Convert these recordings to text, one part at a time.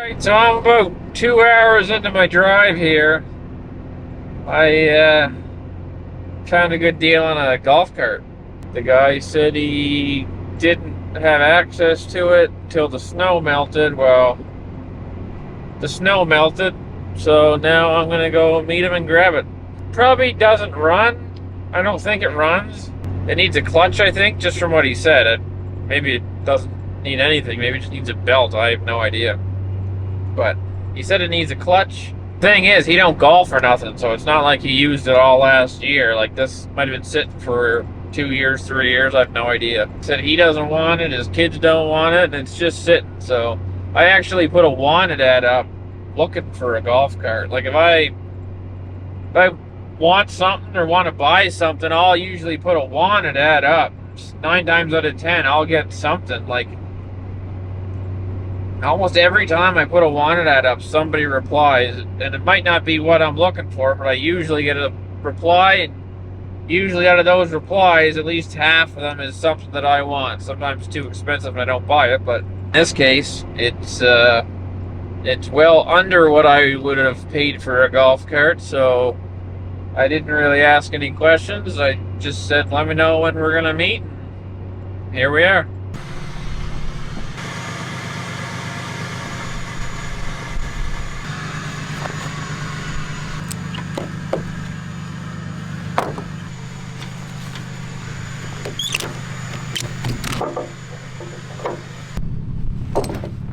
Alright, so I'm about 2 hours into my drive here. I found a good deal on a golf cart. The guy said he didn't have access to it until the snow melted. Well, the snow melted, so now I'm gonna go meet him and grab it. Probably doesn't run. I don't think it runs. It needs a clutch, I think, just from what he said. Maybe it doesn't need anything. Maybe it just needs a belt. I have no idea. But he said it needs a clutch. Thing is, he don't golf or nothing, so it's not like he used it all last year. Like, this might have been sitting for 2 years, 3 years, I have no idea. He said he doesn't want it, his kids don't want it, and it's just sitting. So I actually put a wanted ad up looking for a golf cart. Like, if I want something or want to buy something, I'll usually put a wanted ad up. 9 times out of 10, I'll get something. Like, almost every time I put a wanted ad up, somebody replies, and it might not be what I'm looking for, but I usually get a reply, and usually out of those replies, at least half of them is something that I want. Sometimes it's too expensive and I don't buy it, but in this case, it's well under what I would have paid for a golf cart, so I didn't really ask any questions. I just said, let me know when we're gonna meet. Here we are.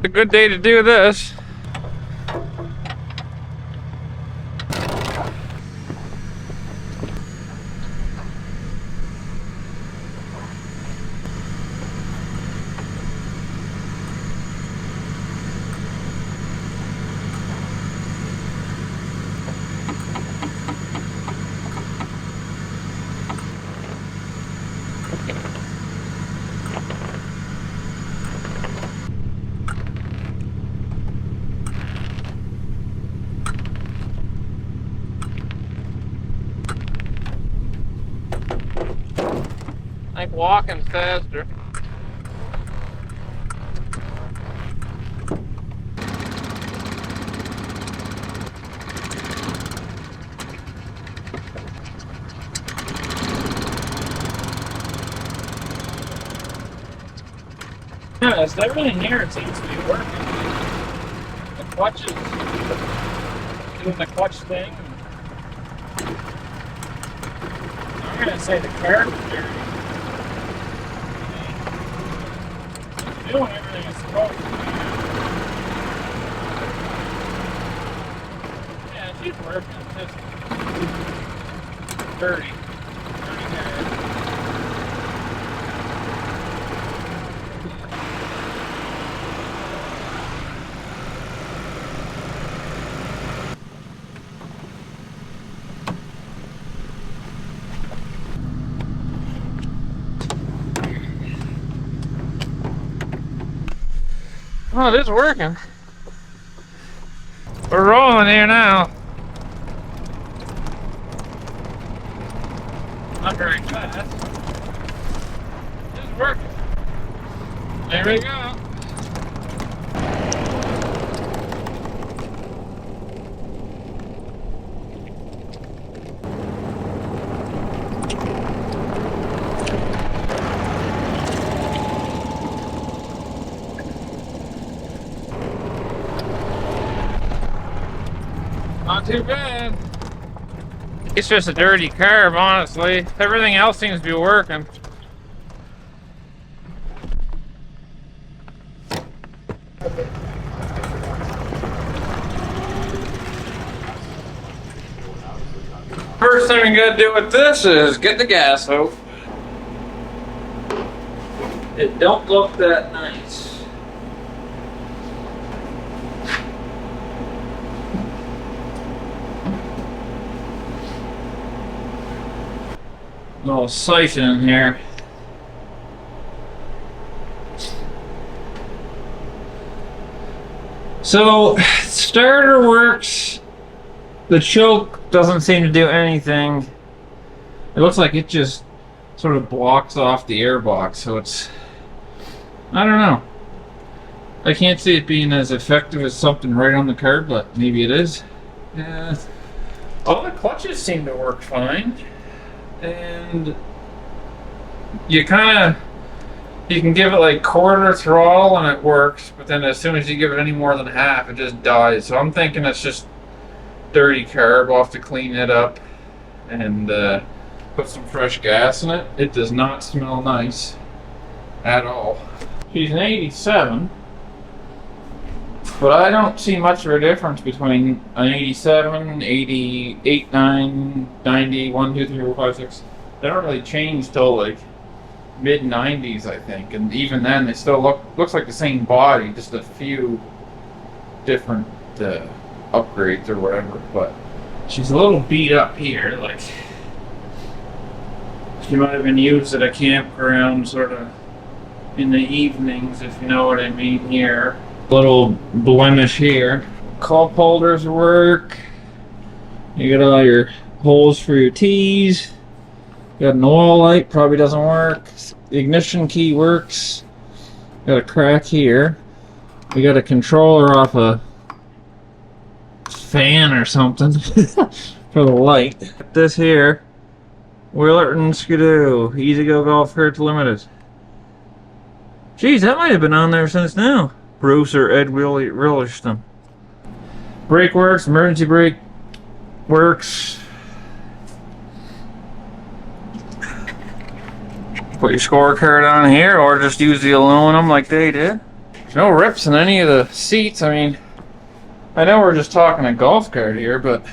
A good day to do this. Like walking faster. Yeah, it's everything here, it seems to be working. The clutch is doing the clutch thing. I'm gonna say the carb is dirty. Doing everything it's supposed to. Yeah, she's working. It's just dirty. Dirty guy. Oh, it is working. We're rolling here now. Not very fast. It's working. There we go. Not too bad. It's just a dirty carb, honestly. Everything else seems to be working. First thing we gotta do with this is get the gas out. It don't look that nice. Little siphon in here. So, starter works. The choke doesn't seem to do anything. It looks like it just sort of blocks off the airbox, so it's, I don't know. I can't see it being as effective as something right on the carb, but maybe it is. Yeah. All the clutches seem to work fine. And you kind of, you can give it like quarter throttle and it works, but then as soon as you give it any more than half, it just dies. So I'm thinking it's just dirty carb. I'll have to clean it up and put some fresh gas in it. It does not smell nice at all. She's an 87, but I don't see much of a difference between an 87, 88, 9, 90, 1, 2, 3, 4, 5, 6. They don't really change till like mid 90s, I think, and even then they still looks like the same body, just a few different upgrades or whatever. But she's a little beat up here, like she might have been used at a campground sort of in the evenings, if you know what I mean. Here, little blemish here. Cup holders work. You got all your holes for your T's. Got an oil light, probably doesn't work. The ignition key works. Got a crack here. We got a controller off a fan or something for the light. This here, Willerton Skidoo, Easy Go Golf Cart Limited. Geez, that might have been on there since now. Bruce or Ed Williston. Brake works, emergency brake works. Put your scorecard on here, or just use the aluminum like they did. There's no rips in any of the seats. I mean, I know we're just talking a golf cart here, but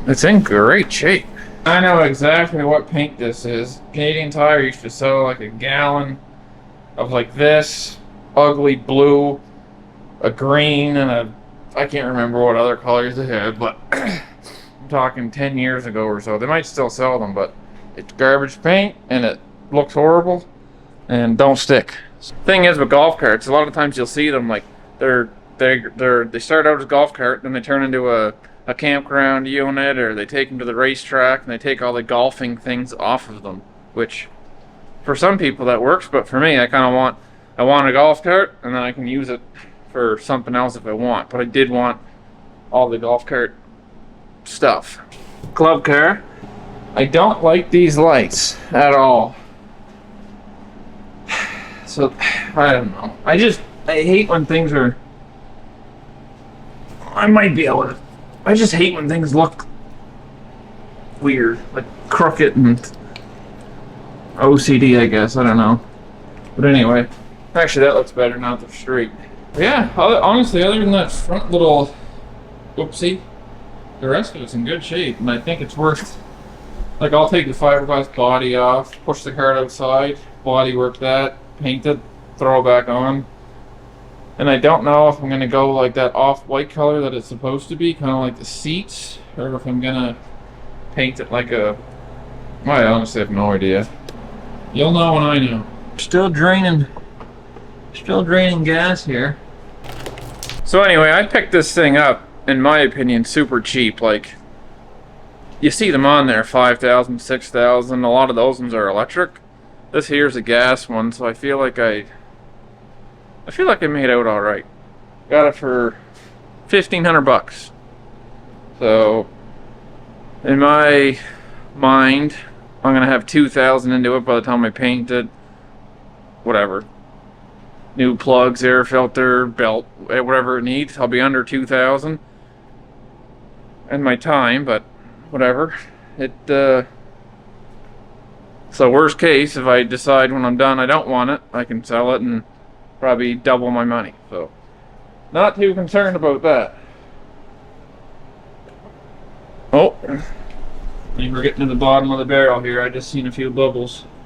it's in great shape. I know exactly what paint this is. Canadian Tire used to sell like a gallon of like this ugly blue, a green, and a, I can't remember what other colors they had, but I'm talking 10 years ago or so. They might still sell them, but it's garbage paint and it looks horrible and don't stick. Thing is with golf carts, a lot of times you'll see them like they start out as golf cart, then they turn into a campground unit, or they take them to the racetrack and they take all the golfing things off of them, which for some people that works, but for me, I want a golf cart and then I can use it for something else if I want. But I did want all the golf cart stuff. Club car. I don't like these lights at all. So I don't know. I hate when things are, I might be able to, I just hate when things look weird, like crooked and OCD, I guess. I don't know. But anyway, actually that looks better now that they're straight. But yeah, honestly, other than that front little whoopsie, the rest of it's in good shape, and I think it's worth, like, I'll take the fiberglass body off, push the cart outside, body work that, paint it, throw it back on. And I don't know if I'm going to go like that off-white color that it's supposed to be, kind of like the seats, or if I'm going to paint it like a, I honestly have no idea. You'll know when I know. Still draining gas here. So anyway, I picked this thing up, in my opinion, super cheap. Like, you see them on there, 5,000, 6,000. A lot of those ones are electric. This here's a gas one, so I feel like I made out all right. Got it for $1,500. So, in my mind, I'm gonna have 2,000 into it by the time I paint it. Whatever. New plugs, air filter, belt, whatever it needs. I'll be under 2,000. And my time, but whatever. So worst case, if I decide when I'm done I don't want it, I can sell it and probably double my money. So not too concerned about that. Oh, I think we're getting to the bottom of the barrel here. I just seen a few bubbles.